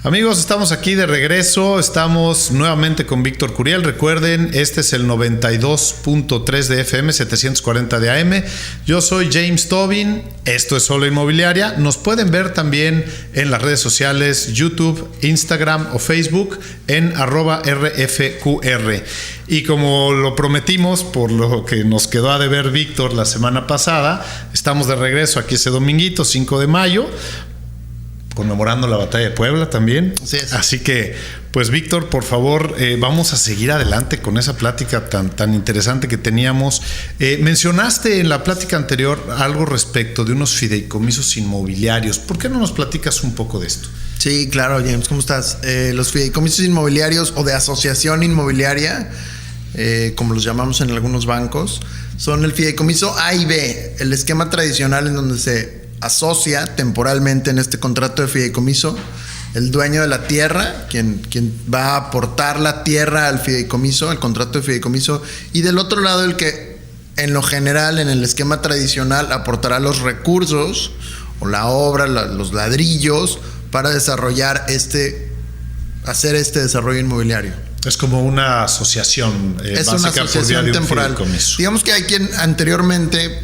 Amigos, estamos aquí de regreso, estamos nuevamente con Víctor Curiel. Recuerden, este es el 92.3 de FM, 740 de AM. Yo soy James Tobin, esto es Solo Inmobiliaria. Nos pueden ver también en las redes sociales, YouTube, Instagram o Facebook en @RFQR. Y como lo prometimos, por lo que nos quedó a deber Víctor la semana pasada, estamos de regreso aquí ese dominguito, 5 de mayo, conmemorando la batalla de Puebla también. Así que, pues Víctor, por favor, vamos a seguir adelante con esa plática tan interesante que teníamos. Mencionaste en la plática anterior algo respecto de unos fideicomisos inmobiliarios. ¿Por qué no nos platicas un poco de esto? Sí, claro, James, ¿cómo estás? Los fideicomisos inmobiliarios o de asociación inmobiliaria, como los llamamos en algunos bancos, son el fideicomiso A y B, el esquema tradicional en donde se asocia temporalmente en este contrato de fideicomiso el dueño de la tierra, quien va a aportar la tierra al fideicomiso, al contrato de fideicomiso, y del otro lado el que en lo general, en el esquema tradicional, aportará los recursos o la obra, los ladrillos para desarrollar hacer este desarrollo inmobiliario. Es como una asociación es una asociación temporal. Digamos que hay quien anteriormente,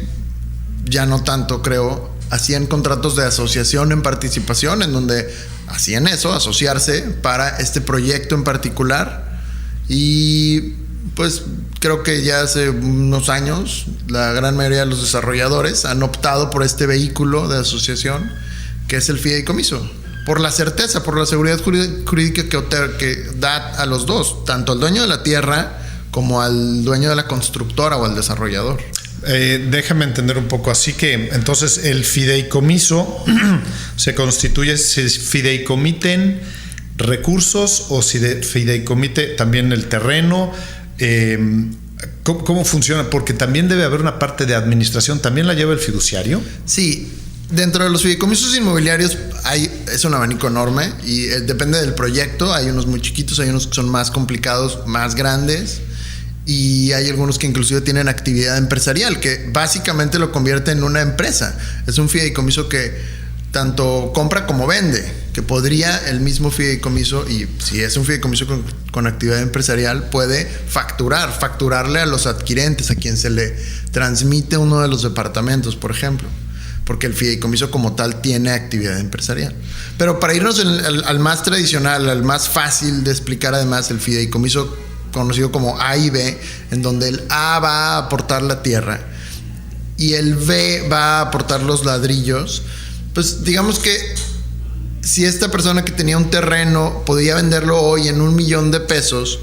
ya no tanto creo, hacían contratos de asociación en participación, en donde hacían eso, asociarse para este proyecto en particular. Y pues creo que ya hace unos años la gran mayoría de los desarrolladores han optado por este vehículo de asociación que es el fideicomiso, por la certeza, por la seguridad jurídica que da a los dos, tanto al dueño de la tierra como al dueño de la constructora o al desarrollador. Déjame entender un poco. Así que entonces el fideicomiso se constituye, se fideicomiten recursos o se fideicomite también el terreno. ¿Cómo funciona? Porque también debe haber una parte de administración. ¿También la lleva el fiduciario? Sí. Dentro de los fideicomisos inmobiliarios es un abanico enorme y depende del proyecto. Hay unos muy chiquitos, hay unos que son más complicados, más grandes. Y hay algunos que inclusive tienen actividad empresarial, que básicamente lo convierte en una empresa. Es un fideicomiso que tanto compra como vende, que podría el mismo fideicomiso, y si es un fideicomiso con actividad empresarial, puede facturarle a los adquirentes, a quien se le transmite uno de los departamentos, por ejemplo, porque el fideicomiso como tal tiene actividad empresarial. Pero para irnos al más tradicional, al más fácil de explicar, además, el fideicomiso conocido como A y B, en donde el A va a aportar la tierra y el B va a aportar los ladrillos. Pues digamos que si esta persona que tenía un terreno podía venderlo hoy en $1,000,000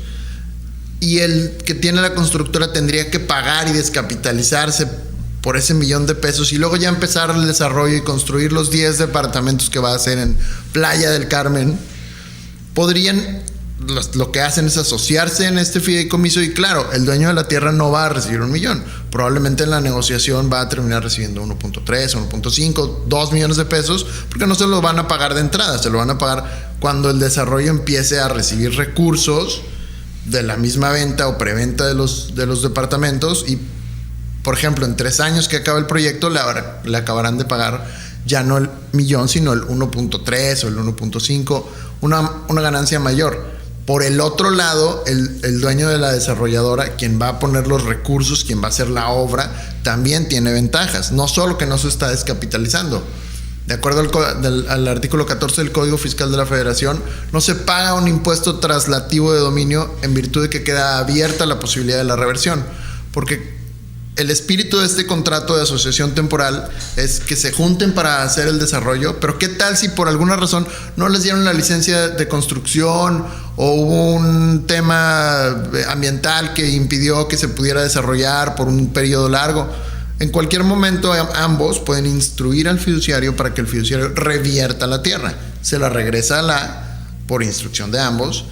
y el que tiene la constructora tendría que pagar y descapitalizarse por ese $1,000,000 y luego ya empezar el desarrollo y construir los 10 departamentos que va a hacer en Playa del Carmen, lo que hacen es asociarse en este fideicomiso y claro, el dueño de la tierra no va a recibir $1,000,000. Probablemente en la negociación va a terminar recibiendo 1.3, 1.5, $2,000,000, porque no se lo van a pagar de entrada, se lo van a pagar cuando el desarrollo empiece a recibir recursos de la misma venta o preventa de los departamentos y, por ejemplo, en 3 años que acabe el proyecto le acabarán de pagar ya no el $1,000,000, sino el 1.3 o el 1.5, una ganancia mayor. Por el otro lado, el dueño de la desarrolladora, quien va a poner los recursos, quien va a hacer la obra, también tiene ventajas. No solo que no se está descapitalizando. De acuerdo al artículo 14 del Código Fiscal de la Federación, no se paga un impuesto traslativo de dominio en virtud de que queda abierta la posibilidad de la reversión. Porque el espíritu de este contrato de asociación temporal es que se junten para hacer el desarrollo, pero ¿qué tal si por alguna razón no les dieron la licencia de construcción o hubo un tema ambiental que impidió que se pudiera desarrollar por un periodo largo? En cualquier momento ambos pueden instruir al fiduciario para que el fiduciario revierta la tierra. Se la regresa por instrucción de ambos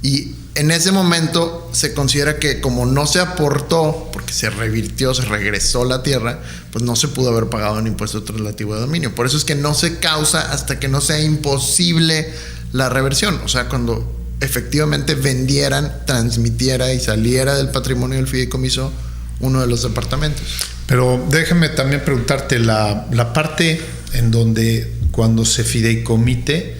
y en ese momento se considera que como no se aportó, porque se revirtió, se regresó la tierra, pues no se pudo haber pagado un impuesto traslativo de dominio. Por eso es que no se causa hasta que no sea imposible la reversión. O sea, cuando efectivamente vendieran, transmitiera y saliera del patrimonio del fideicomiso uno de los departamentos. Pero déjame también preguntarte la parte en donde cuando se fideicomite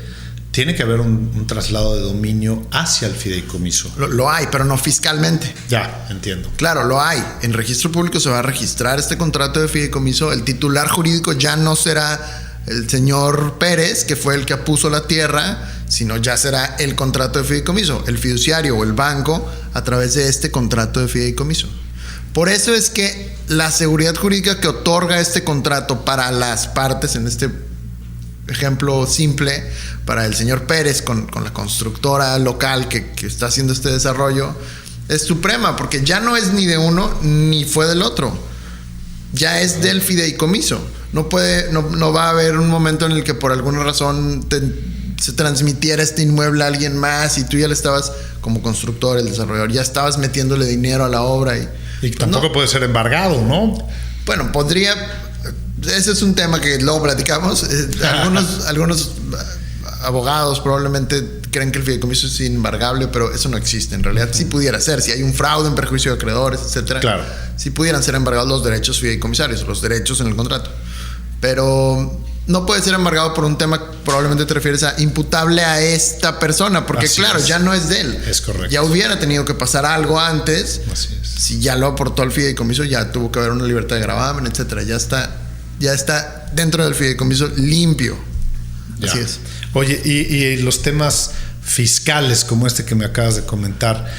tiene que haber un traslado de dominio hacia el fideicomiso. Lo hay, pero no fiscalmente. Ya, entiendo. Claro, lo hay. En registro público se va a registrar este contrato de fideicomiso. El titular jurídico ya no será el señor Pérez, que fue el que puso la tierra, sino ya será el contrato de fideicomiso, el fiduciario o el banco a través de este contrato de fideicomiso. Por eso es que la seguridad jurídica que otorga este contrato para las partes, en este ejemplo simple, para el señor Pérez con la constructora local que está haciendo este desarrollo, es suprema, porque ya no es ni de uno ni fue del otro, ya es del fideicomiso. No va a haber un momento en el que por alguna razón se transmitiera este inmueble a alguien más y tú ya le estabas, como constructor, el desarrollador, ya estabas metiéndole dinero a la obra y tampoco puede ser embargado, ¿no? Bueno, podría. Ese es un tema que luego platicamos. Algunos abogados probablemente creen que el fideicomiso es embargable, pero eso no existe. En realidad sí pudiera ser. Si hay un fraude en perjuicio de acreedores, etcétera, claro, sí pudieran ser embargados los derechos fideicomisarios, los derechos en el contrato. Pero no puede ser embargado por un tema, probablemente te refieres a imputable a esta persona, porque así claro, ya no es de él. Es correcto. Ya hubiera tenido que pasar algo antes. Así es. Si ya lo aportó al fideicomiso, ya tuvo que haber una libertad de gravamen, etcétera. Ya está dentro del fideicomiso limpio. Ya. Así es. Oye, y los temas fiscales como este que me acabas de comentar,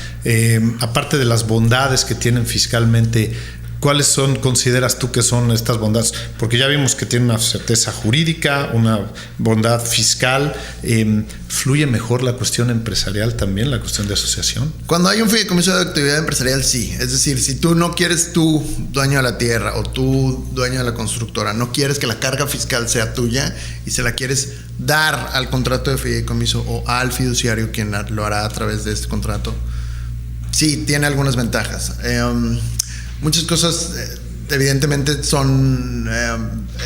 aparte de las bondades que tienen fiscalmente, ¿cuáles consideras tú que son estas bondades? Porque ya vimos que tiene una certeza jurídica, una bondad fiscal. ¿Fluye mejor la cuestión empresarial también, la cuestión de asociación? Cuando hay un fideicomiso de actividad empresarial, sí. Es decir, si tú no quieres, tú, dueño de la tierra, o tú, dueño de la constructora, no quieres que la carga fiscal sea tuya y se la quieres dar al contrato de fideicomiso o al fiduciario, quien lo hará a través de este contrato, sí, tiene algunas ventajas. Muchas cosas evidentemente son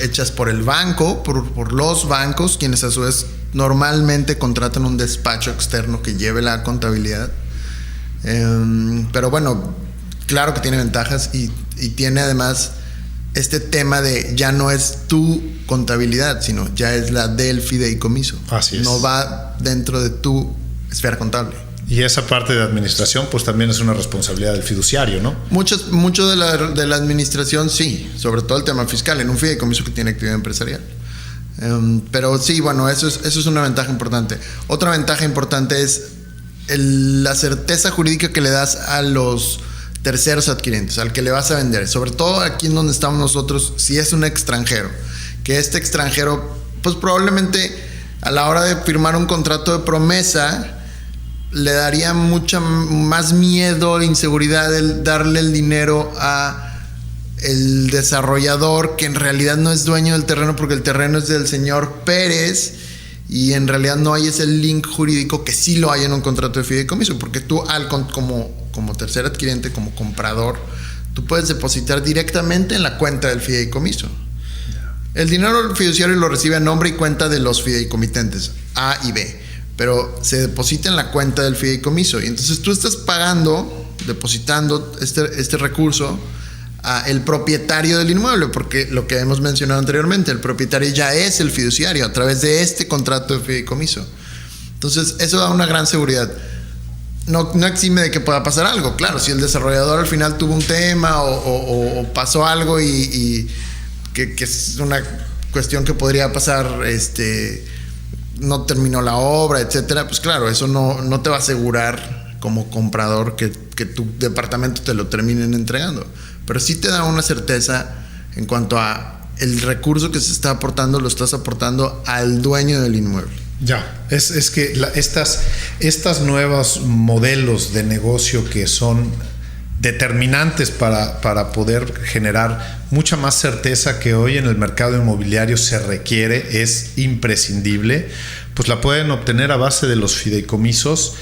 hechas por el banco, por los bancos, quienes a su vez normalmente contratan un despacho externo que lleve la contabilidad. Pero bueno, claro que tiene ventajas y tiene además este tema de ya no es tu contabilidad, sino ya es la del fideicomiso. Así es. No va dentro de tu esfera contable. Y esa parte de administración pues también es una responsabilidad del fiduciario, ¿no? Mucho de la administración sí, sobre todo el tema fiscal en un fideicomiso que tiene actividad empresarial. Pero sí, bueno, eso es una ventaja importante. Otra ventaja importante es la certeza jurídica que le das a los terceros adquirientes, al que le vas a vender, sobre todo aquí en donde estamos nosotros, si es un extranjero, que este extranjero pues probablemente a la hora de firmar un contrato de promesa le daría mucha más miedo e inseguridad el darle el dinero a el desarrollador, que en realidad no es dueño del terreno porque el terreno es del señor Pérez y en realidad no hay ese link jurídico que sí lo hay en un contrato de fideicomiso, porque tú como tercer adquiriente, como comprador, tú puedes depositar directamente en la cuenta del fideicomiso. El dinero del fiduciario lo recibe a nombre y cuenta de los fideicomitentes A y B, pero se deposita en la cuenta del fideicomiso y entonces tú estás depositando este recurso a el propietario del inmueble, porque lo que hemos mencionado anteriormente, el propietario ya es el fiduciario a través de este contrato de fideicomiso. Entonces eso da una gran seguridad. No exime de que pueda pasar algo. Claro, si el desarrollador al final tuvo un tema o pasó algo y que es una cuestión que podría pasar, no terminó la obra, etcétera, pues claro, eso no te va a asegurar como comprador que tu departamento te lo terminen entregando, pero sí te da una certeza en cuanto a el recurso que se está aportando, lo estás aportando al dueño del inmueble. Ya, es que estas nuevos modelos de negocio que son determinantes para poder generar mucha más certeza que hoy en el mercado inmobiliario se requiere, es imprescindible, pues la pueden obtener a base de los fideicomisos.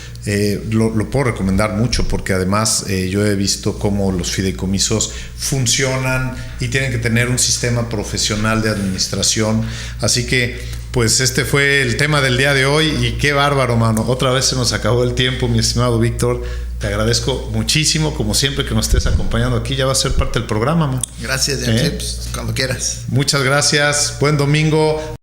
Lo puedo recomendar mucho porque además yo he visto cómo los fideicomisos funcionan y tienen que tener un sistema profesional de administración. Así que pues este fue el tema del día de hoy y qué bárbaro, mano. Otra vez se nos acabó el tiempo, mi estimado Víctor. Te agradezco muchísimo, como siempre, que nos estés acompañando aquí. Ya va a ser parte del programa, man. Gracias, James. Cuando quieras. Muchas gracias. Buen domingo.